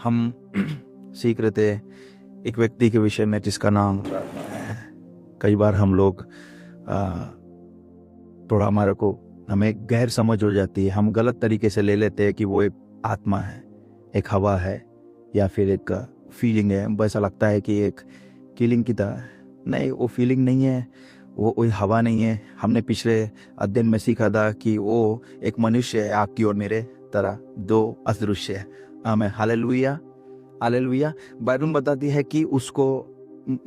हम सीख रहे थे एक व्यक्ति के विषय में जिसका नाम कई बार हम लोग थोड़ा हमें गैर समझ हो जाती है। हम गलत तरीके से ले लेते हैं कि वो एक आत्मा है, एक हवा है, या फिर एक फीलिंग है। वैसा लगता है कि एक किलिंग की तरह। नहीं, वो फीलिंग नहीं है, वो कोई हवा नहीं है। हमने पिछले अध्ययन में सीखा था कि वो एक मनुष्य है, आपकी और मेरे तरह, दो अदृश्य है। आमीन, हालेलुया, हालेलुया। बाइबल बताती है कि उसको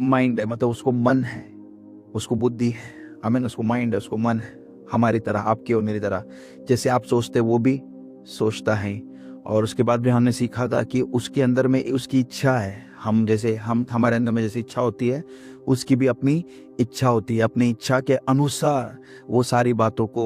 माइंड है, मतलब उसको मन है, उसको बुद्धि है। आमीन, उसको माइंड है, उसको मन है, हमारी तरह, आपकी और मेरी तरह। जैसे आप सोचते वो भी सोचता है। और उसके बाद भी हमने सीखा था कि उसके अंदर में उसकी इच्छा है। हम हमारे अंदर में जैसी इच्छा होती है, उसकी भी अपनी इच्छा होती है। अपनी इच्छा के अनुसार वो सारी बातों को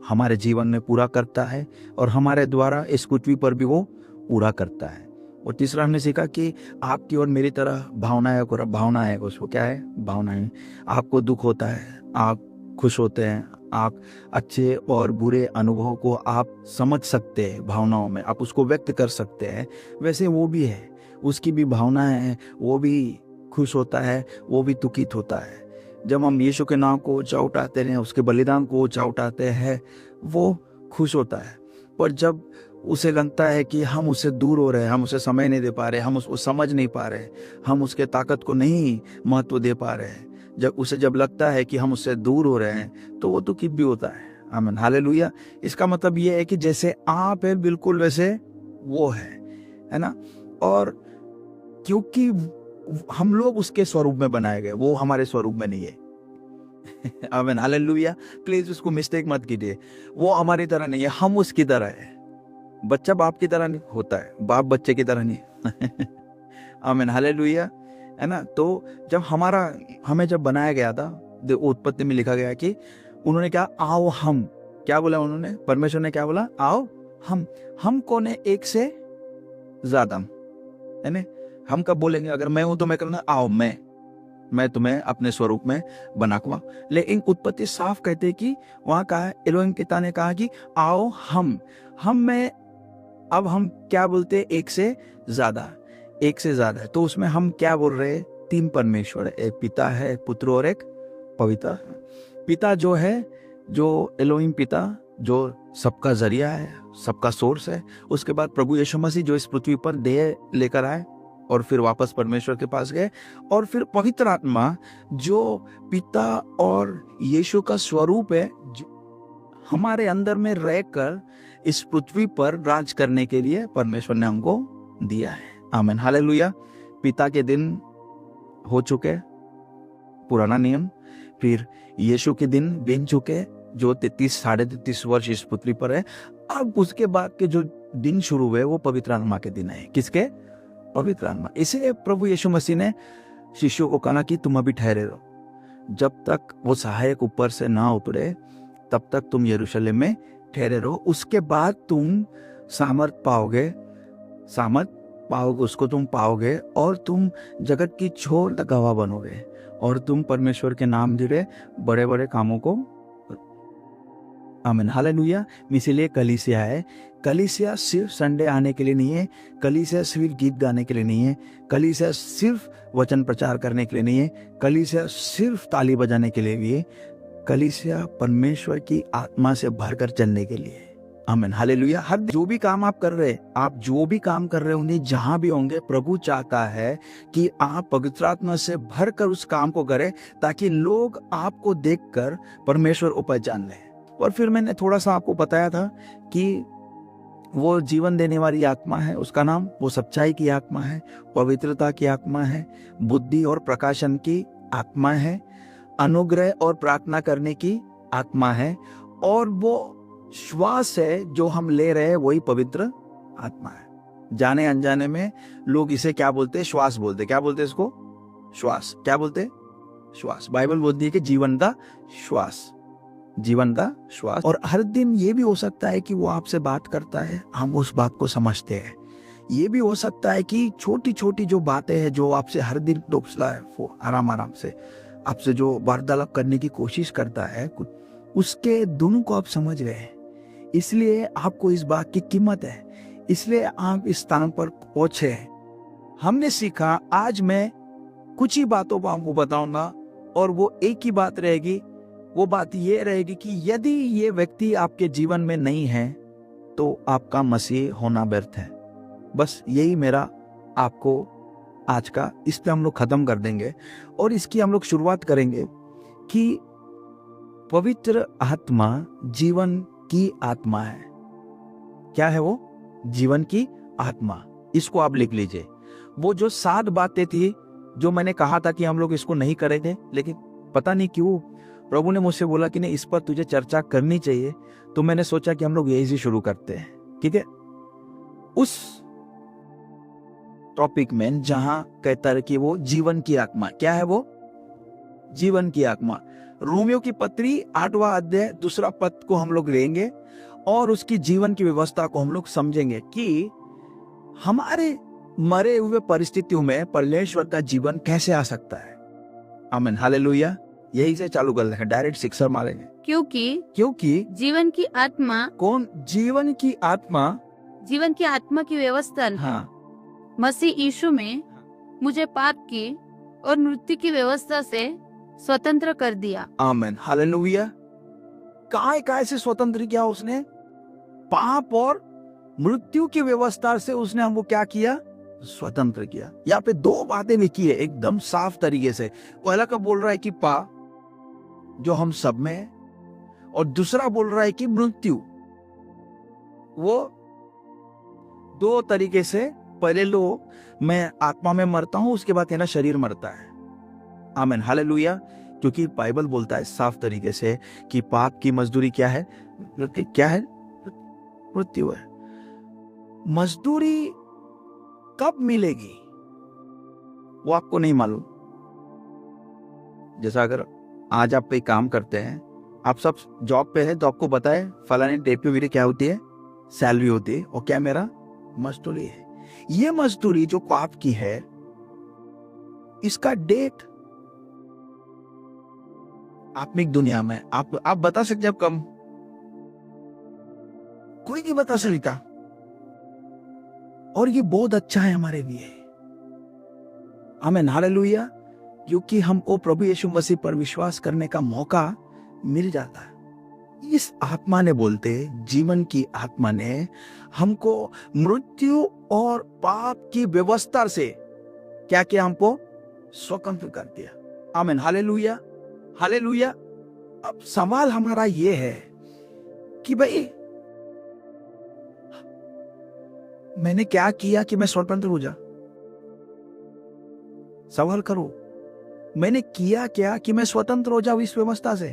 हमारे जीवन में पूरा करता है और हमारे द्वारा इस पृथ्वी पर भी वो पूरा करता है। और तीसरा हमने सीखा कि आपकी और मेरी तरह भावना है, उसको क्या है, भावनाएं। आपको दुख होता है, आप खुश होते हैं, आप अच्छे और बुरे अनुभव को आप समझ सकते हैं, भावनाओं में आप उसको व्यक्त कर सकते हैं। वैसे वो भी है, उसकी भी भावनाएं हैं, वो भी खुश होता है, वो भी दुखित होता है। जब हम यीशु के नाम को ऊंचा उठाते हैं, उसके बलिदान को ऊंचा उठाते हैं, वो खुश होता है। पर जब उसे लगता है कि हम उससे दूर हो रहे हैं, हम उसे समय नहीं दे पा रहे, हम उसको समझ नहीं पा रहे, हम उसके ताकत को नहीं महत्व दे पा रहे, जब लगता है कि हम उससे दूर हो रहे हैं, तो वो दुखित भी होता है। आमीन, हालेलुया। इसका मतलब ये है कि जैसे आप है बिल्कुल वैसे वो है ना। और क्योंकि हम लोग उसके स्वरूप में बनाए गए, वो हमारे स्वरूप में नहीं है। आमीन, हालेलुया। प्लीज उसको मिस्टेक मत कीजिए, वो हमारी तरह नहीं है, हम उसकी तरह है। बच्चा बाप की तरह नहीं होता है, बाप बच्चे की तरह नहीं। आमीन, हालेलुया, है ना। तो जब हमें जब बनाया गया था, उत्पत्ति में लिखा गया कि उन्होंने क्या, आओ हम, क्या बोला उन्होंने, परमेश्वर ने क्या बोला, आओ हम कौन है, एक से ज्यादा, है ना। हम कब बोलेंगे, अगर मैं हूं तो मैं कहूंगा आओ, मैं तुम्हें अपने स्वरूप में बनाऊंगा। लेकिन उत्पत्ति साफ कहते कि वहां कहा, एलोहिम पिता ने कहा कि आओ हम में, अब हम क्या बोलते, एक से ज्यादा है। तो उसमें हम क्या बोल रहे हैं, तीन परमेश्वर है, एक पिता है, पुत्र और एक पवित्र। पिता जो है, जो एलोहिम पिता, जो सबका जरिया है, सबका सोर्स है। उसके बाद प्रभु यीशु मसीह जो इस पृथ्वी पर देह लेकर आए और फिर वापस परमेश्वर के पास गए। और फिर पवित्र आत्मा जो पिता और यीशु का स्वरूप है, जो हमारे अंदर में रहकर इस पृथ्वी पर राज करने के लिए परमेश्वर ने हमको दिया है। आमीन, हालेलुया। पिता के दिन हो चुके, पुराना नियम, फिर यीशु के दिन बीत चुके, जो 33-33.5 वर्ष इस पृथ्वी पर है। अब उसके बाद के जो दिन शुरू हुए वो पवित्र आत्मा के दिन है। किसके, पवित्र आत्मा। इसलिए प्रभु यीशु मसीह ने शिष्यों को कहा कि तुम अभी ठहरे रहो, जब तक वो सहायक ऊपर से ना उतरे तब तक तुम यरूशलेम में ठहरे रहो। उसके बाद तुम सामर्थ पाओगे, उसको तुम पाओगे और तुम जगत की छोर तक गवाह बनोगे और तुम परमेश्वर के नाम जुड़े बड़े बड़े कामों को। आमीन, हालेलुया। इसीलिए कलीसिया है। कलीसिया सिर्फ संडे आने के लिए नहीं है, कलीसिया सिर्फ गीत गाने के लिए नहीं है, कलीसिया सिर्फ वचन प्रचार करने के लिए नहीं है, कलीसिया सिर्फ ताली बजाने के लिए भी है। कलीसिया परमेश्वर की आत्मा से भरकर चलने के लिए। आमीन, हालेलुया। हर जो भी काम आप कर रहे होंगे, जहां भी होंगे, प्रभु चाहता है कि आप पवित्र आत्मा से भरकर उस काम को करें, ताकि लोग आपको देखकर परमेश्वर को पहचान लें। और फिर मैंने थोड़ा सा आपको बताया था कि वो जीवन देने वाली आत्मा है, उसका नाम, वो सच्चाई की आत्मा है, पवित्रता की आत्मा है, बुद्धि और प्रकाशन की आत्मा है, अनुग्रह और प्रार्थना करने की आत्मा है, और वो श्वास है जो हम ले रहे हैं, वही पवित्र आत्मा है। जाने अनजाने में लोग इसे क्या बोलते हैं, श्वास बोलते। क्या बोलते हैं इसको, श्वास। क्या बोलते, श्वास। बाइबल बोलती है कि जीवन का श्वास। और हर दिन ये भी हो सकता है कि वो आपसे बात करता है, हम उस बात को समझते हैं। ये भी हो सकता है कि छोटी छोटी जो बातें हैं, जो आपसे हर दिन टोकता है, वो आराम से आपसे जो वार्तालाप करने की कोशिश करता है, उसके दोनों को आप समझ रहे हैं। इसलिए आपको इस बात की कीमत है, इसलिए आप इस स्थान पर पहुंचे हैं हमने सीखा, आज मैं कुछ ही बातों को आपको बताऊंगा और वो एक ही बात रहेगी। वो बात ये रहेगी कि यदि ये व्यक्ति आपके जीवन में नहीं है तो आपका मसीह होना व्यर्थ है। बस यही मेरा आपको आज का, इस पे हम लोग खत्म कर देंगे और इसकी हम लोग शुरुआत करेंगे कि पवित्र आत्मा जीवन की आत्मा है। क्या है वो? जीवन की आत्मा। इसको आप लिख लीजिए। वो जो 7 बातें थी जो मैंने कहा था कि हम लोग इसको नहीं करेंगे, लेकिन पता नहीं क्यों प्रभु ने मुझसे बोला कि नहीं, इस पर तुझे चर्चा करनी चाहिए, तो मैंने सोचा कि हम लोग यही से शुरू करते हैं। ठीक है? उस टॉपिक में जहां कहता है कि वो जीवन की आत्मा, क्या है वो? जीवन की आत्मा। रोमियो की पत्री 8वां अध्याय 2 पद को हम लोग लेंगे और उसकी जीवन की व्यवस्था को हम लोग समझेंगे कि हमारे मरे हुए परिस्थितियों में परमेश्वर का जीवन कैसे आ सकता है। आमीन, हालेलुया। यही से चालू कर लेंगे, डायरेक्ट शिक्षा मारेंगे। क्योंकि जीवन की आत्मा, कौन? जीवन की आत्मा। जीवन की आत्मा की व्यवस्था हाँ, मसीह यीशु में मुझे पाप की और मृत्यु की व्यवस्था से स्वतंत्र कर दिया। आमीन, हालेलुया। काय से स्वतंत्र किया उसने? पाप और मृत्यु की व्यवस्था से उसने हमको क्या किया? स्वतंत्र किया। यहाँ पे 2 बातें लिखी है एकदम साफ तरीके से। पहला का बोल रहा है कि पाप जो हम सब में है, और दूसरा बोल रहा है कि मृत्यु। वो 2 तरीके से, पहले लो मैं आत्मा में मरता हूं, उसके बाद है ना शरीर मरता है। आमीन, हालेलुया। क्योंकि बाइबल बोलता है साफ तरीके से कि पाप की मजदूरी क्या है? क्या है? मृत्यु है। मजदूरी कब मिलेगी वो आपको नहीं मालूम। जैसा अगर आज आप पे काम करते हैं, आप सब जॉब पे हैं, तो आपको पता है फलाने डेट पे मेरी क्या होती है? सैलरी होती है। और क्या मेरा? मजदूरी है। ये मजदूरी जो पाप की है, इसका डेट आत्मिक दुनिया में आप बता सकते हैं कम? कोई नहीं बता सकता। और ये बहुत अच्छा है हमारे लिए। आमीन, हालेलुया। क्योंकि हमको प्रभु यीशु मसीह पर विश्वास करने का मौका मिल जाता है। इस आत्मा ने, बोलते जीवन की आत्मा ने हमको मृत्यु और पाप की व्यवस्था से क्या किया? हमको स्वतंत्र कर दिया। आमीन, हालेलुया, हालेलुया। अब सवाल हमारा ये है कि भाई मैंने क्या किया कि मैं स्वतंत्र हो जा? सवाल करो, मैंने किया क्या कि मैं स्वतंत्र हो जाऊं इस व्यवस्था से?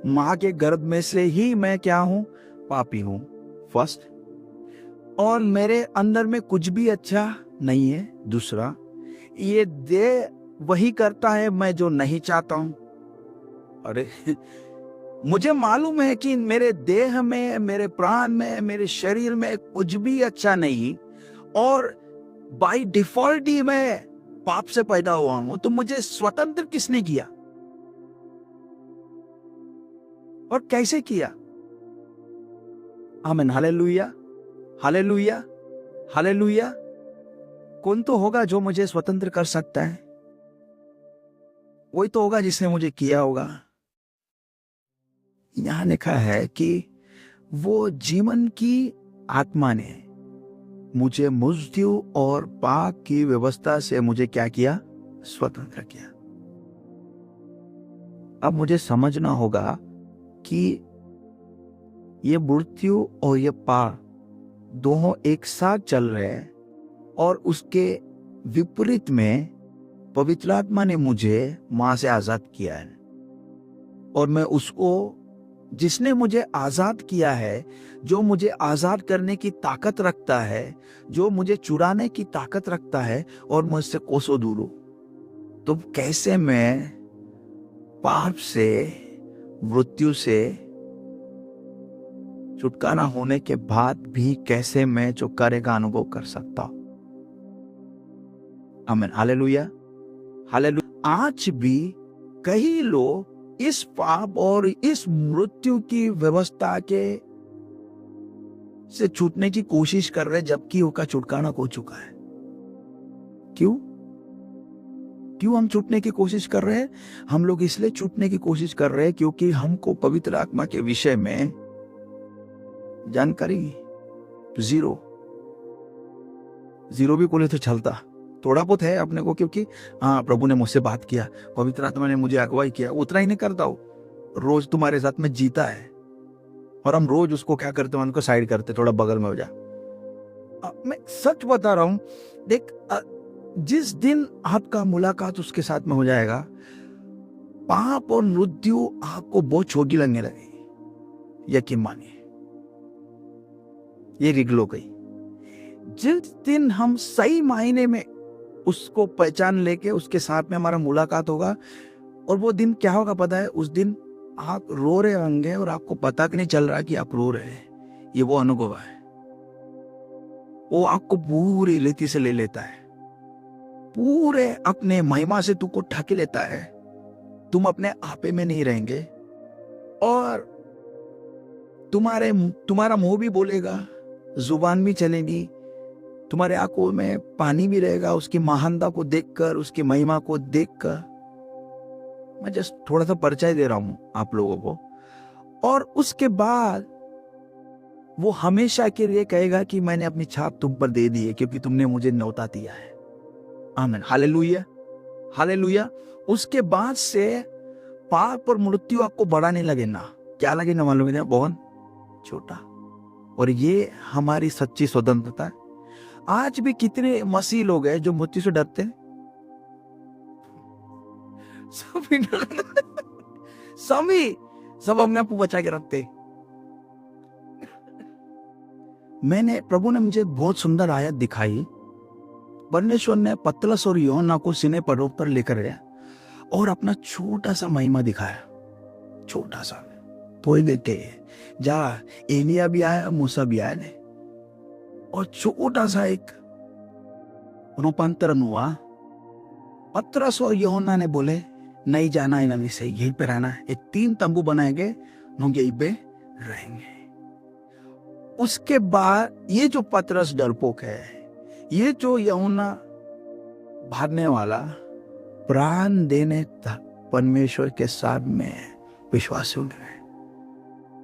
मां के गर्भ में से ही मैं क्या हूं? पापी हूं, फर्स्ट। और मेरे अंदर में कुछ भी अच्छा नहीं है, दूसरा। ये देह वही करता है मैं जो नहीं चाहता हूं। अरे मुझे मालूम है कि मेरे देह में, मेरे प्राण में, मेरे शरीर में कुछ भी अच्छा नहीं, और बाय डिफॉल्ट ही मैं पाप से पैदा हुआ हूं। तो मुझे स्वतंत्र किसने किया और कैसे किया? आमीन, हालेलुया, हालेलुया, हालेलुया। कौन तो होगा जो मुझे स्वतंत्र कर सकता है? वही तो होगा जिसने मुझे किया होगा। यहां लिखा है कि वो जीवन की आत्मा ने मुझे मृत्यु और पाप की व्यवस्था से मुझे क्या किया? स्वतंत्र किया। अब मुझे समझना होगा कि ये मृत्यु और ये पाप दोनों एक साथ चल रहे हैं, और उसके विपरीत में पवित्र आत्मा ने मुझे मां से आजाद किया है। और मैं उसको, जिसने मुझे आजाद किया है, जो मुझे आजाद करने की ताकत रखता है, जो मुझे चुराने की ताकत रखता है और मुझसे कोसों दूर हो, तो कैसे मैं पाप से, मृत्यु से छुटकारा होने के बाद भी कैसे मैं छुटकारे का अनुभव कर सकता हूं? आमीन, हालेलुया, हालेलुया। आज भी कई लोग इस पाप और इस मृत्यु की व्यवस्था के से छूटने की कोशिश कर रहे, जबकि उनका छुटकारा हो चुका है। क्यों क्यों हम छूटने की कोशिश कर रहे हैं? हम लोग इसलिए छूटने की कोशिश कर रहे हैं क्योंकि हमको पवित्र आत्मा के विषय में जानकारी जीरो जीरो भी बोले तो चलता, थोड़ा बहुत है अपने को, क्योंकि हाँ प्रभु ने मुझसे बात किया, पवित्र आत्मा ने मुझे अगुवाई किया, उतना ही नहीं करता हूँ। रोज तुम्हारे साथ में जीता है और हम रोज उसको क्या करते हैं, उनको साइड करते, थोड़ा बगल में हो जा। मैं सच बता रहा हूं, देख जिस दिन आपका मुलाकात उसके साथ में हो जाएगा, पाप और मृत्यु आपको बहुत छोटी लगने लगेगी, यकीन मानिए, ये रिगलो गई। जिस दिन हम सही मायने में उसको पहचान लेके उसके साथ में हमारा मुलाकात होगा, और वो दिन क्या होगा पता है? उस दिन आप रो रहे होंगे और आपको पता भी नहीं चल रहा कि आप रो रहे हैं। ये वो अनुभव है, वो आपको पूरी रीति से ले लेता है, पूरे अपने महिमा से तुमको ढक लेता है। तुम अपने आपे में नहीं रहेंगे और तुम्हारा मुंह भी बोलेगा, जुबान भी चलेगी, तुम्हारे आंखों में पानी भी रहेगा उसकी महानता को देखकर, उसकी महिमा को देखकर। मैं जस्ट थोड़ा सा परिचय दे रहा हूं आप लोगों को। और उसके बाद वो हमेशा के लिए कहेगा कि मैंने अपनी छाप तुम पर दे दी है क्योंकि तुमने मुझे न्योता दिया है। आमीन, हालेलुया, हालेलुया। उसके बाद से पाप और मृत्यु आपको बड़ा नहीं लगे ना, क्या लगे ना मालूम है, बहुत छोटा। और ये हमारी सच्ची स्वतंत्रता है। आज भी कितने मसीह लोग हैं जो मृत्यु से डरते हैं, सब अपने आप को बचा के रखते। प्रभु ने मुझे बहुत सुंदर आयत दिखाई। परमेश्वर ने पतरस और यूहन्ना को सीने पर रोक कर लेकर गया और अपना छोटा सा महिमा दिखाया, छोटा सा। कोई देखे जा, एलिया भी आया, मूसा भी आया ने, और छोटा सा एक रूपांतरण हुआ। पतरस और यूहन्ना ने बोले नहीं जाना है, नबी से यहीं पे रहना है, 3 तंबू बनाएंगे, लोग यहीं पे रहेंगे। उसके बाद ये जो पतरस डरपोक है, ये जो यूहन्ना भागने वाला, प्राण देने तक परमेश्वर के साथ में विश्वास हो गए।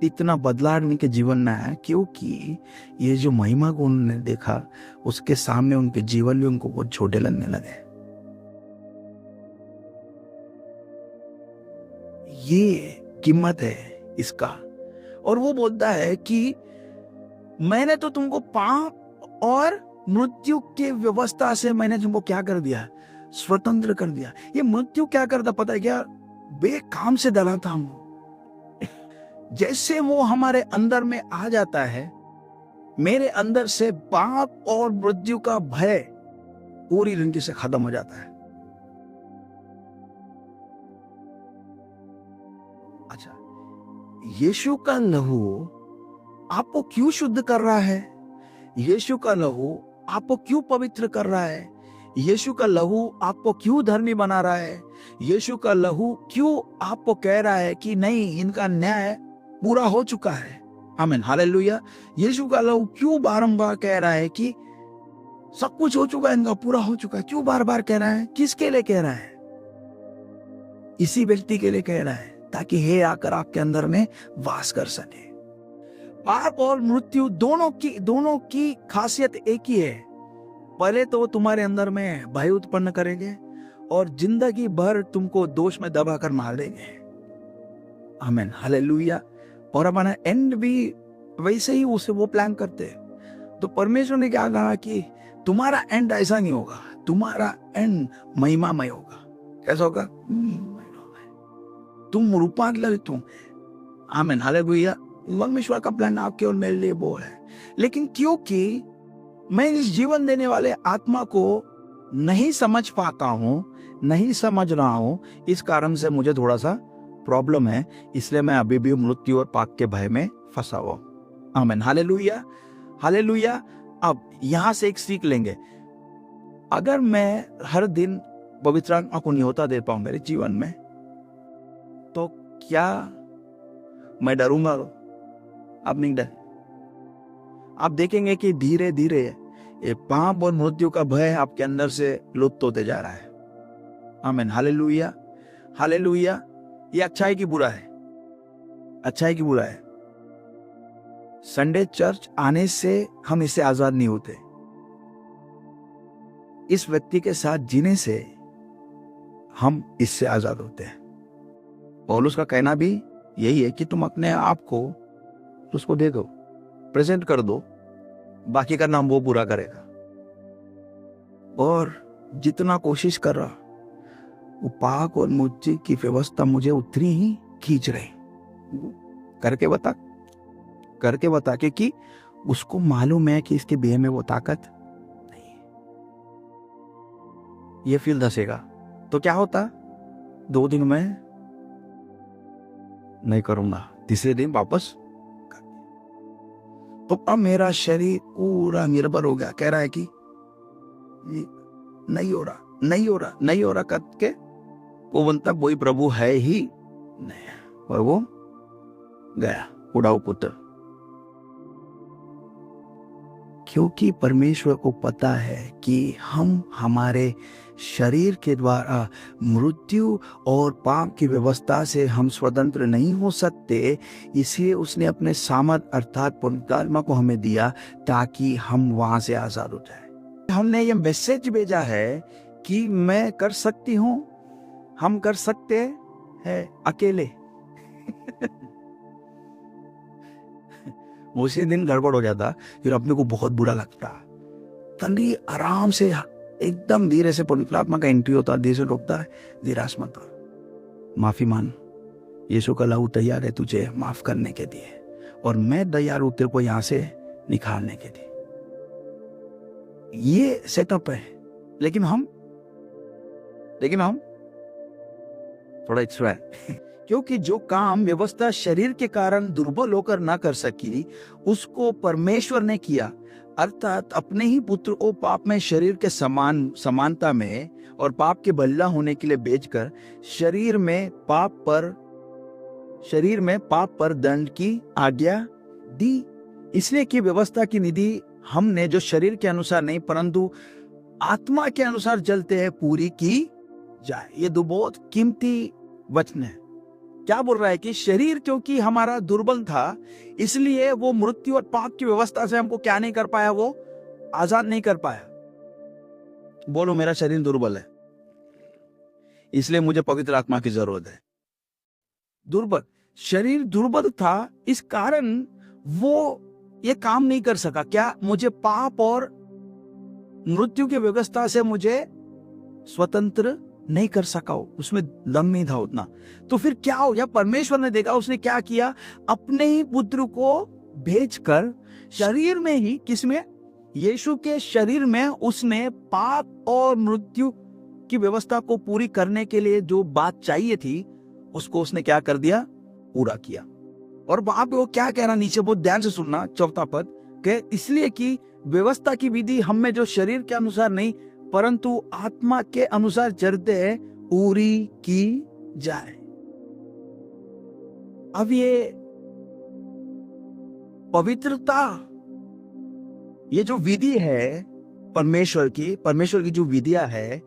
इतना बदलाव उनके जीवन में है क्योंकि ये जो महिमा को उन्होंने देखा, उसके सामने उनके जीवन भी उनको बहुत छोटे लगने लगे। ये कीमत है इसका। और वो बोलता है कि मैंने तो तुमको पाप और मृत्यु के व्यवस्था से मैंने तुमको क्या कर दिया, स्वतंत्र कर दिया। ये मृत्यु क्या करता पता है क्या? बेकाम से डराता हूं। जैसे वो हमारे अंदर में आ जाता है, मेरे अंदर से पाप और मृत्यु का भय पूरी रीति से खत्म हो जाता है। अच्छा, यीशु का लहू आपको क्यों शुद्ध कर रहा है? यीशु का लहू आपको क्यों पवित्र कर रहा है? यीशु का लहू आपको क्यों धर्मी बना रहा है? यीशु का लहू क्यों आपको कह रहा है कि नहीं, इनका न्याय पूरा हो चुका है? आमीन, हालेलुया। यीशु का लहू क्यों बारंबार कह रहा है कि सब कुछ हो चुका है, इनका पूरा हो चुका है? क्यों बार बार कह रहा है? किसके लिए कह रहा है? इसी व्यक्ति के लिए कह रहा है ताकि हे आकर आपके अंदर में वास कर सके। पाप और मृत्यु दोनों की खासियत एक ही है। पहले तो तुम्हारे अंदर में भय उत्पन्न करेंगे और जिंदगी भर तुमको दोष में दबाकर मार देंगे। आमीन, हालेलुया। और हमारा एंड भी वैसे ही उसे वो प्लान करते हैं। तो परमेश्वर ने क्या कहा कि तुम्हारा एंड ऐसा नहीं होगा, तुम्हारा एंड महिमामय होगा। कैसा होगा? तुम रूपांतरित हो। आमीन, हालेलुया। परमेश्वर का प्लान आपके और मेरे लिए वो है। लेकिन क्योंकि मैं इस जीवन देने वाले आत्मा को नहीं समझ पाता हूं, नहीं समझ रहा हूं, इस कारण से मुझे थोड़ा सा प्रॉब्लम है। इसलिए मैं अभी भी मृत्यु और पाप के भय में फंसा हुआ। आमीन, हालेलुया, हालेलुया। अब यहां से एक सीख लेंगे। अगर मैं हर दिन पवित्र आत्मा को न्योता दे पाऊं मेरे जीवन में, तो क्या मैं डरूंगा? आप नहीं डर। आप देखेंगे कि धीरे धीरे ये पाप और मृत्यु का भय आपके अंदर से लुप्त होते जा रहा है। आमीन, हालेलुया, हालेलुया। ये अच्छा है कि बुरा है? अच्छा है कि बुरा है? संडे चर्च आने से हम इससे आजाद नहीं होते। इस व्यक्ति के साथ जीने से हम इससे आजाद होते हैं। पौलुस का कहना भी यही है कि तुम अपने आप को उसको दे दो, प्रेजेंट कर दो, बाकी का नाम वो पूरा करेगा। और जितना कोशिश कर रहा, वो पाक और मुझे की व्यवस्था मुझे उतनी ही खींच रही। करके बता क्योंकि उसको मालूम है कि इसके बेह में वो ताकत नहीं है। ये फील धसेगा तो क्या होता, 2 दिन में नहीं करूंगा, तीसरे दिन वापस कर। तो अब मेरा शरीर पूरा निर्भर हो गया, कह रहा है कि नहीं हो रहा करके वो बनता कोई प्रभु है ही नहीं, और वो गया उड़ाऊ पुत्र। क्योंकि परमेश्वर को पता है कि हम हमारे शरीर के द्वारा मृत्यु और पाप की व्यवस्था से हम स्वतंत्र नहीं हो सकते, इसलिए उसने अपने सामर्थ अर्थात पवित्रात्मा को हमें दिया ताकि हम वहां से आजाद हो जाए। हमने ये मैसेज भेजा है कि मैं कर सकती हूं, हम कर सकते हैं अकेले। उसी दिन गड़बड़ हो जाता, फिर अपने को बहुत बुरा लगता। तंदी आराम से एकदम धीरे से पवित्र आत्मा का एंट्री होता, धीरे से रोकता है, निराश मत हो, माफी मान, यीशु का लहू तैयार है तुझे माफ करने के लिए, और मैं तैयार हूं तेरे को यहां से निकालने के लिए। ये सेटअप है। लेकिन हम थोड़ा एक्स्ट्रा है। क्योंकि जो काम व्यवस्था शरीर के कारण दुर्बल होकर ना कर सकी, उसको परमेश्वर ने किया, अर्थात अपने ही पुत्र को पाप में शरीर के समानता में और पाप के बलिदान होने के लिए बेचकर शरीर में पाप पर दंड की आज्ञा दी, इसलिए कि व्यवस्था की निधि हमने जो शरीर के अनुसार नहीं परंतु आत्मा के अनुसार चलते हैं पूरी की जाए। ये 2 बहुत कीमती वचन है। क्या बोल रहा है कि शरीर क्योंकि हमारा दुर्बल था, इसलिए वो मृत्यु और पाप की व्यवस्था से हमको क्या नहीं कर पाया, वो आजाद नहीं कर पाया। बोलो मेरा शरीर दुर्बल है, इसलिए मुझे पवित्र आत्मा की जरूरत है। दुर्बल शरीर दुर्बल था, इस कारण वो ये काम नहीं कर सका। क्या मुझे पाप और मृत्यु की व्यवस्था से मुझे स्वतंत्र नहीं कर सका, उसमें दम नहीं था उतना। तो फिर क्या हो गया, परमेश्वर ने देखा, उसने क्या किया, अपने ही पुत्र को भेजकर शरीर में ही, किसमें, यीशु के शरीर में उसने पाप और मृत्यु की व्यवस्था को पूरी करने के लिए जो बात चाहिए थी उसको उसने क्या कर दिया, पूरा किया। और वहां पे वो क्या कह रहा, नीचे बहुत ध्यान से सुनना, 4वां पद के, इसलिए कि व्यवस्था की विधि हम में जो शरीर के अनुसार नहीं परंतु आत्मा के अनुसार चलते हैं पूरी की जाए। अब ये पवित्रता, ये जो विधि है परमेश्वर की जो विधियां है,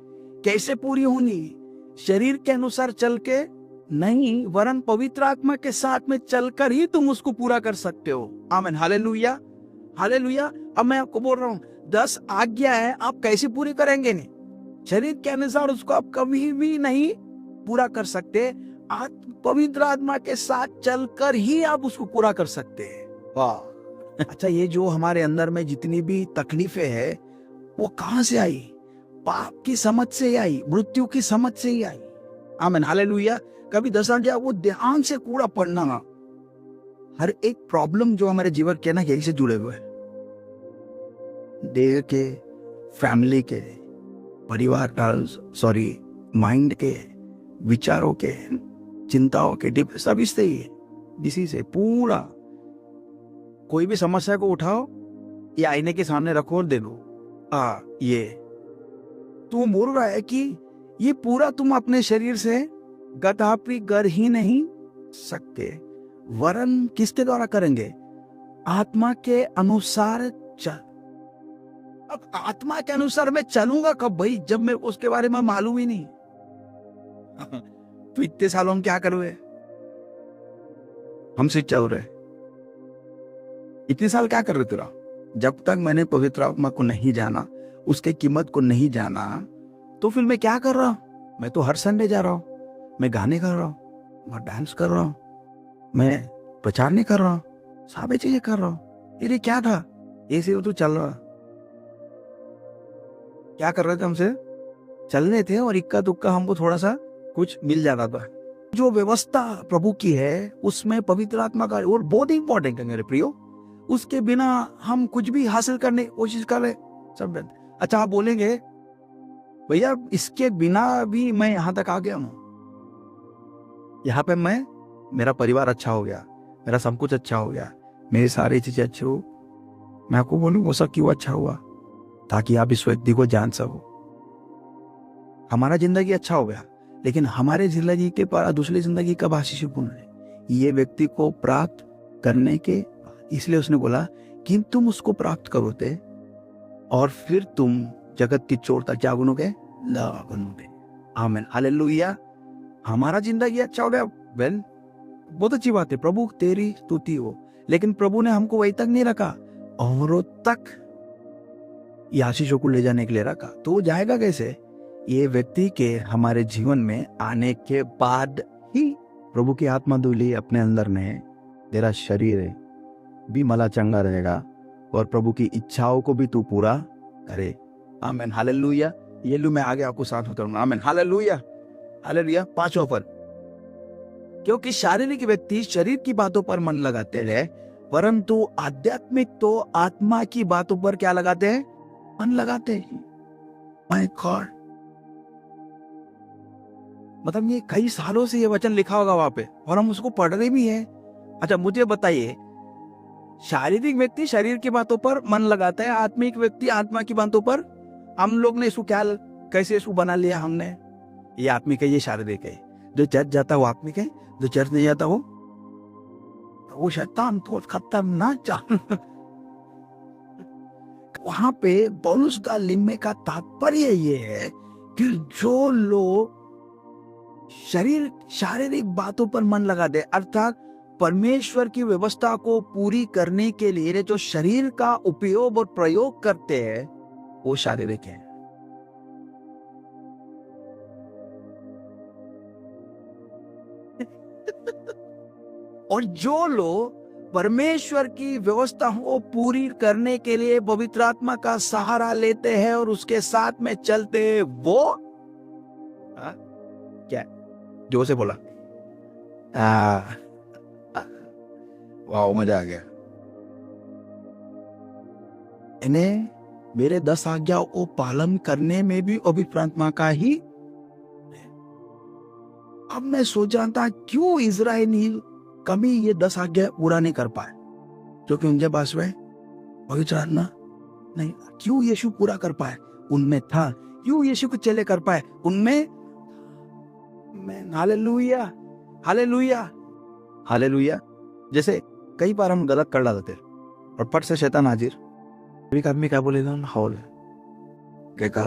कैसे पूरी होनी, शरीर के अनुसार चल के नहीं, वरन पवित्र आत्मा के साथ में चलकर ही तुम उसको पूरा कर सकते हो। आमीन, हालेलुया, हालेलुया। अब मैं आपको बोल रहा हूं 10 आज्ञा है, आप कैसे पूरी करेंगे? नहीं, शरीर के अनुसार उसको आप कभी भी नहीं पूरा कर सकते, पवित्र आत्मा के साथ चलकर ही आप उसको पूरा कर सकते हैं। वाह। अच्छा, ये जो हमारे अंदर में जितनी भी तकलीफें है वो कहां से आई? पाप की समझ से ही आई, मृत्यु की समझ से ही आई। आमीन, हालेलुया। कभी 10 आज्ञा वो ध्यान से पूरा पढ़ना। हर एक प्रॉब्लम जो हमारे जीवन के ना यही से जुड़े हुए हैं, देह के, फैमिली के, परिवार का, माइंड के, विचारों के, चिंताओं के, सब इससे ही है, इसी से पूरा। कोई भी समस्या को उठाओ, ये आईने के सामने रखो और दे दो, ये तू बोल रहा है कि ये पूरा तुम अपने शरीर से कदापि कर ही नहीं सकते, वरन किसके द्वारा करेंगे? आत्मा के अनुसार चल। अब आत्मा के अनुसार मैं चलूंगा कब भाई, जब मैं उसके बारे में मालूम ही नहीं। तो इतने सालों हम क्या कर रहे, हमसे चल रहे, इतने साल क्या कर रहे तेरा? जब तक मैंने पवित्र आत्मा को नहीं जाना, उसके कीमत को नहीं जाना, तो फिर मैं क्या कर रहा हूं? मैं तो हर संडे जा रहा हूं, मैं गाने कर रहा हूं, मैं डांस कर रहा हूं, मैं प्रचार नहीं कर रहा हूं, सारे चीजें कर रहा हूं। ये क्या था? ऐसे तो चल रहा, क्या कर रहे थे? हमसे चल रहे थे और इक्का दुक्का हमको थोड़ा सा कुछ मिल जाता था। जो व्यवस्था प्रभु की है उसमें पवित्र आत्मा का और बहुत इंपॉर्टेंट है मेरे प्रियो, उसके बिना हम कुछ भी हासिल करने की कोशिश कर रहे सब। अच्छा, आप बोलेंगे भैया इसके बिना भी मैं यहां तक आ गया हूं, यहाँ पे मेरा परिवार अच्छा हो गया, मेरा सब कुछ अच्छा हो गया, मेरी सारी चीजें अच्छी हो। मैं आपको बोलूं वो सब क्यों अच्छा हुआ? ताकि आप इस व्यक्ति को जान सको। हमारा जिंदगी अच्छा हो गया, लेकिन हमारे जिंदगी के पर दूसरी जिंदगी कब आशीषपूर्ण है, ये व्यक्ति को प्राप्त करने के, इसलिए उसने बोला कि तुम उसको प्राप्त करोगे और फिर तुम जगत की चोर तक क्या बनोगे? ला बनोगे। आमीन, हालेलुया। हमारा जिंदगी अच्छा हो गया, वेल बहुत अच्छी बात है, प्रभु तेरी स्तुति हो। लेकिन प्रभु ने हमको वहीं तक नहीं रखा, औरों तक ये आशीषों को ले जाने के लिए रखा। तो वो जाएगा कैसे? ये व्यक्ति के हमारे जीवन में आने के बाद ही प्रभु की आत्मा धुली अपने अंदर में, तेरा शरीर भी मला चंगा रहेगा और प्रभु की इच्छाओं को भी तू पूरा करे। आमीन, हालेलुया। ये लू मैं आगे आपको साथ उतरूंगा। आमीन, हालेलुया, हालेलुया। पांचवा पर, क्योंकि शारीरिक व्यक्ति शरीर की बातों पर मन लगाते हैं, परंतु आध्यात्मिक तो आत्मा की बातों पर क्या लगाते हैं? मन लगाते हैं। माय गॉड, मतलब ये कई सालों से ये वचन लिखा होगा वहां पे और हम उसको पढ़ रहे भी हैं। अच्छा मुझे बताइए, शारीरिक व्यक्ति शरीर की बातों पर मन लगाता है, आत्मिक व्यक्ति आत्मा की बातों पर। हम लोग ने इसको क्या कैसे इसको बना लिया हमने? ये आत्मिक है, ये शारीरिक है। जो चर्च जाता है वो आत्मिक है, जो चर्च नहीं जाता वो शैतान तो खतरनाक जान। वहां पे पौलुस का लिखने का तात्पर्य ये है कि जो लोग शारीरिक बातों पर मन लगा दे, अर्थात परमेश्वर की व्यवस्था को पूरी करने के लिए जो शरीर का उपयोग और प्रयोग करते हैं वो शारीरिक है। और जो लोग परमेश्वर की व्यवस्था को पूरी करने के लिए पवित्र आत्मा का सहारा लेते हैं और उसके साथ में चलते हैं, वो क्या जो से बोला वाह, मजा आ गया। इन्हें मेरे 10 आज्ञाओं को पालन करने में भी पवित्र आत्मा का ही। अब मैं सोच रहा था क्यों इजराइली कभी ये 10 आज्ञा पूरा नहीं कर पाए, क्योंकि उनके पास वह पवित्र आत्मा नहीं। क्यों यीशु पूरा कर पाए? उनमें था। क्यों यीशु को चेले कर पाए? उनमें। Hallelujah, hallelujah, hallelujah. जैसे कई बार हम गलत कर डालते और फट से शैतान हाजिर। एक आदमी क्या बोलेगा? हॉल क्या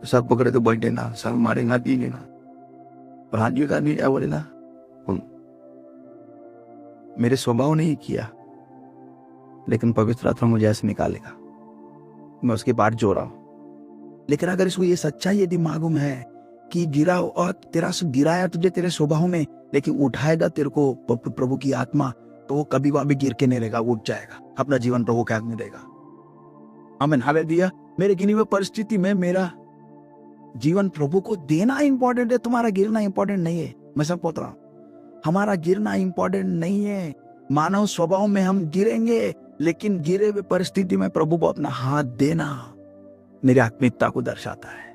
सब पकड़े तो बैठे ना, सब मारेगा पीने ना। और हाजिर का आदमी क्या बोलेगा? मेरे स्वभाव नहीं किया, लेकिन पवित्र आत्मा मुझे ऐसे निकालेगा, मैं उसके बाद जो रहा हूं। लेकिन अगर इसको ये सच्चाई यदि मालूम है कि गिरा और तेरा से गिराया तुझे तेरे स्वभाव में, लेकिन उठाएगा तेरे को प्रभु की आत्मा, तो वो कभी वहां भी गिर के नहीं रहेगा, उठ जाएगा, अपना जीवन प्रभु के हाथ में देगा। आमीन, हालेलुया। मेरे गिनी हुई परिस्थिति में मेरा जीवन प्रभु को देना इंपॉर्टेंट है, तुम्हारा गिरना इंपॉर्टेंट नहीं है। मैं सब बोल रहा हूं, हमारा गिरना इंपॉर्टेंट नहीं है। मानव स्वभाव में हम गिरेंगे, लेकिन गिरे हुए परिस्थिति में प्रभु को अपना हाथ देना मेरी आत्मिकता को दर्शाता है।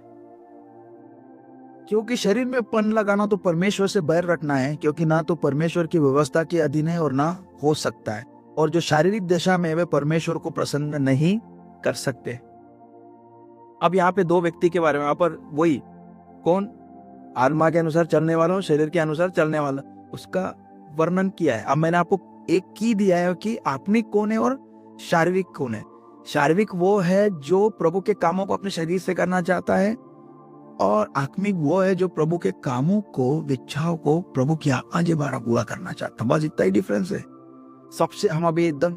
क्योंकि शरीर में पन लगाना तो परमेश्वर से बैर रखना है, क्योंकि ना तो परमेश्वर की व्यवस्था के अधीन है और ना हो सकता है। और जो शारीरिक दशा में वे परमेश्वर को प्रसन्न नहीं कर सकते। अब यहाँ पे दो व्यक्ति के बारे में, यहाँ पर वही कौन? आत्मा के अनुसार चलने वाला और शरीर के अनुसार चलने वाला, उसका वर्णन किया है। अब मैंने आपको एक की दिया है कि आत्मिक कौन है और शारीरिक कौन है। शारीरिक वो है जो प्रभु के कामों को अपने शरीर से करना चाहता है, और आत्मिक वो है जो प्रभु के कामों को, इच्छाओं को प्रभु की आत्मा के द्वारा पूरा करना चाहता है। बस इतना ही डिफरेंस है। सबसे हम अभी एकदम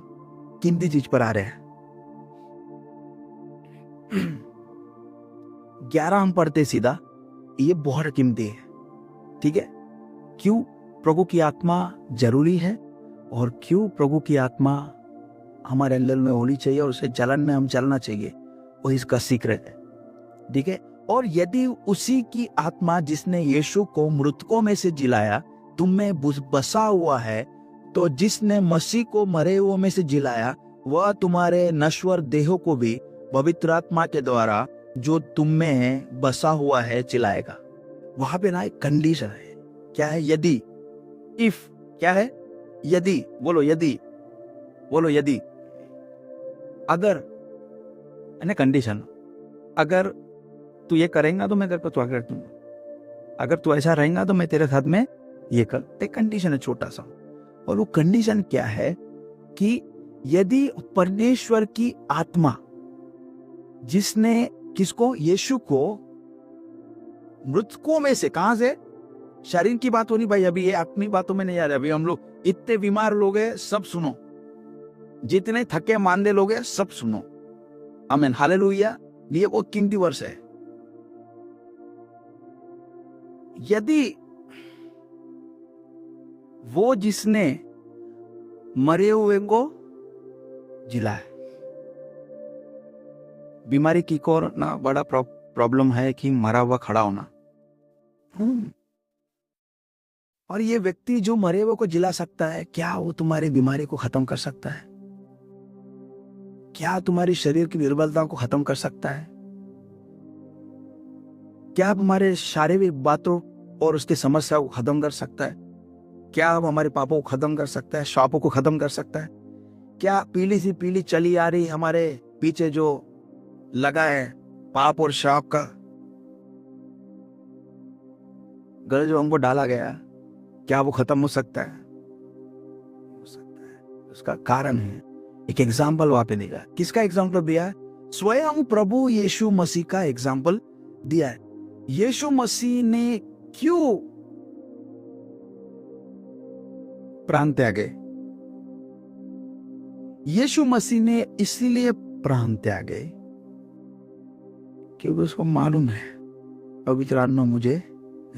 कीमती चीज पर आ रहे हैं। 11 हम पढ़ते सीधा, ये बहुत कीमती है, ठीक है। क्यों प्रभु की आत्मा जरूरी है और क्यों प्रभु की आत्मा हमारे अंदर में होनी चाहिए और उसे चलन में हम चलना चाहिए, वो इसका सीक्रेट है, ठीक है। और यदि उसी की आत्मा जिसने यीशु को मृतकों में से जिलाया तुम में बसा हुआ है, तो जिसने मसीह को मरे हुओं में से जिलाया वह तुम्हारे नश्वर देहों को भी पवित्र आत्मा के द्वारा जो तुम में बसा हुआ है चिल्लाएगा। वहां पे ना एक कंडीशन है, क्या है? यदि, इफ, क्या है? यदि, बोलो यदि, बोलो यदि, अगर, यानी कंडीशन, अगर तू ये करेगा तो मैं तेरे को तो कर दूंगा, अगर तू ऐसा रहेगा तो मैं तेरे साथ में ये कर। एक कंडीशन है छोटा सा, और वो कंडीशन क्या है कि यदि परमेश्वर की आत्मा जिसने किसको, यीशु को मृतकों में से, कहां से? शरीर की बात होनी भाई, अभी ये अपनी बातों में नहीं आ रहा। अभी हम लोग इतने बीमार लोग हैं, सब सुनो, जितने थके मांदे लोग हैं सब सुनो। आमीन, हालेलुया। ये वो कीमती वर्ष है। यदि वो जिसने मरे हुए को जिला है, बीमारी की को ना बड़ा प्रॉब्लम है कि मरा हुआ खड़ा होना, और ये व्यक्ति जो मरे हुए को जिला सकता है, क्या वो तुम्हारी बीमारी को खत्म कर सकता है? क्या तुम्हारी शरीर की निर्बलता को खत्म कर सकता है? क्या हमारे शारीरिक बातों और उसकी समस्या को खत्म कर सकता है? क्या हमारे पापों को खत्म कर सकता है? शापों को खत्म कर सकता है? क्या पीली सी पीली चली आ रही हमारे पीछे जो लगा है पाप और शाप का गल जो हमको डाला गया, क्या वो खत्म हो सकता है? हो सकता है। उसका कारण है, एक एग्जाम्पल वहां पे दिया। किसका एग्जाम्पल दिया है? स्वयं प्रभु यीशु मसीह का एग्जाम्पल दिया है। यीशु मसीह ने क्यों प्राण त्यागे? यीशु मसीह ने इसीलिए प्राण त्यागे क्योंकि उसको मालूम है पवित्र आत्मा मुझे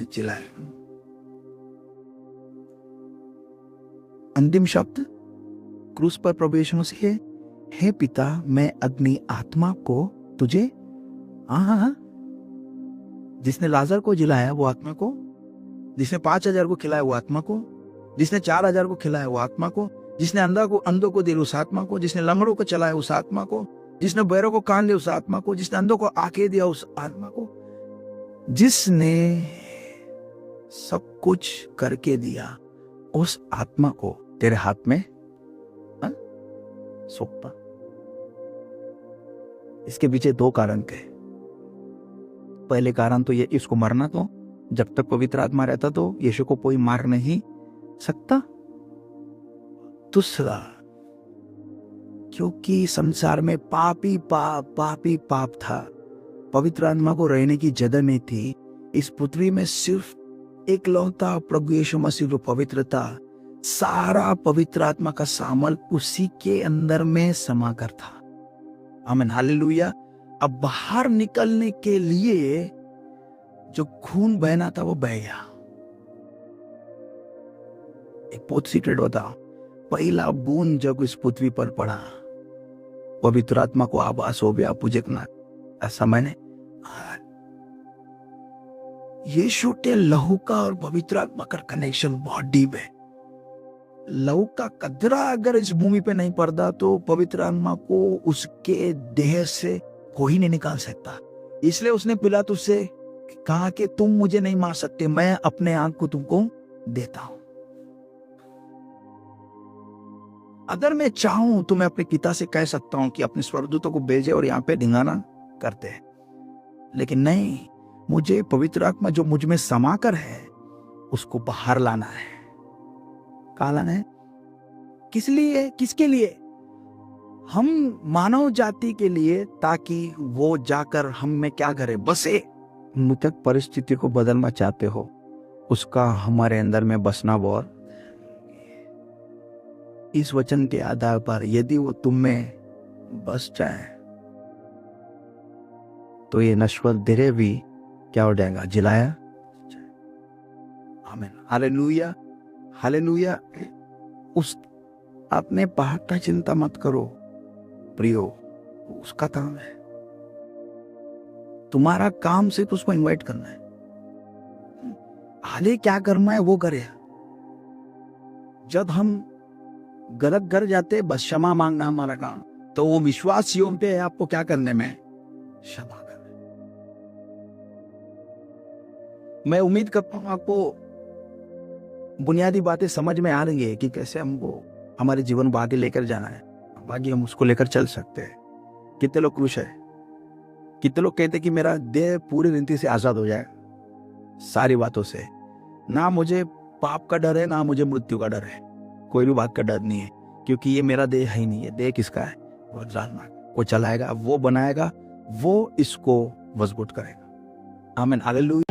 चिल्लाए। अंतिम शब्द क्रूस पर प्रभु यीशु मसीह है, हे पिता मैं अपनी आत्मा को तुझे, हाँ, जिसने लाजर को जिलाया वो आत्मा को, जिसने 5,000 को खिलाया वो आत्मा को, जिसने 4,000 को खिलाया वो आत्मा को, जिसने अंधों को दिया उस आत्मा को, जिसने लंगड़ों को चलाया उस आत्मा को, जिसने बैरों को कान लिया उस आत्मा को, जिसने अंधों को आंखें दिया उस आत्मा को, जिसने सब कुछ करके दिया उस आत्मा को तेरे हाथ में सौंपा। इसके पीछे 2 कारण थे। पहले कारण तो ये, इसको मरना, तो जब तक पवित्र आत्मा रहता तो यीशु को कोई मार नहीं सकता। दूसरा, क्योंकि संसार में पापी पाप था, पवित्र आत्मा को रहने की जगह नहीं थी। इस पृथ्वी में सिर्फ एकलौता प्रभु यीशु मसीह जो पवित्र था, सारा पवित्र आत्मा का सामल उसी के अंदर में समाकर था। आमीन, हालेलुया। अब बाहर निकलने के लिए जो खून बहना था वो बह गया। एक बहुत सीक्रेट होता, पहला बूंद जब इस पृथ्वी पर पड़ा, पवित्र आत्मा को आभास हो गया, पूजकना ऐसा मैंने यीशु के लहू का और पवित्र आत्मा का कनेक्शन बहुत डीप है। लहू का कतरा अगर इस भूमि पे नहीं पड़ता तो पवित्र आत्मा को उसके देह से कोई नहीं निकाल सकता। इसलिए उसने पिलातुस से कहा कि तुम मुझे नहीं मार सकते, मैं अपने आंख को तुमको देता हूं। अगर मैं चाहूं तो मैं अपने पिता से कह सकता हूं कि अपने स्वर्गदूतों को भेजे और यहां पे ढिंगाना करते हैं, लेकिन नहीं, मुझे पवित्र आत्मा जो मुझ में समाकर है उसको बाहर लाना है। कहां लाना है? किस लिए? किसके लिए? हम मानव जाति के लिए, ताकि वो जाकर हम में क्या करे, बसे। मृतक परिस्थिति को बदलना चाहते हो, उसका हमारे अंदर में बसना बहुत। इस वचन के आधार पर यदि वो तुम में बस जाए तो ये नश्वर धीरे भी क्या हो जाएगा, जिलाया। आमीन, हालेलुया, हालेलुया। उस अपने पहाड़ का चिंता मत करो प्रियो, उसका काम है। तुम्हारा काम सिर्फ उसको इनवाइट करना है। हाले क्या करना है वो करे। जब हम गलत कर जाते, बस क्षमा मांगना हमारा काम। तो वो विश्वास योग्य है आपको क्या करने में, क्षमा करने। मैं उम्मीद करता हूं आपको बुनियादी बातें समझ में आ रही है कि कैसे हमको हमारे जीवन को आगे लेकर जाना है, बाकी हम उसको लेकर चल सकते हैं। कितने लोग खुश है, कितने लोग कहते कि मेरा देह पूरी रीति से आजाद हो जाए सारी बातों से। ना मुझे पाप का डर है, ना मुझे मृत्यु का डर है, कोई भी बात का डर नहीं है, क्योंकि ये मेरा देह है ही नहीं है। देह किसका है, वो जानना, वो चलाएगा, वो बनाएगा, वो इसको मजबूत करेगा। आमीन, हालेलुया।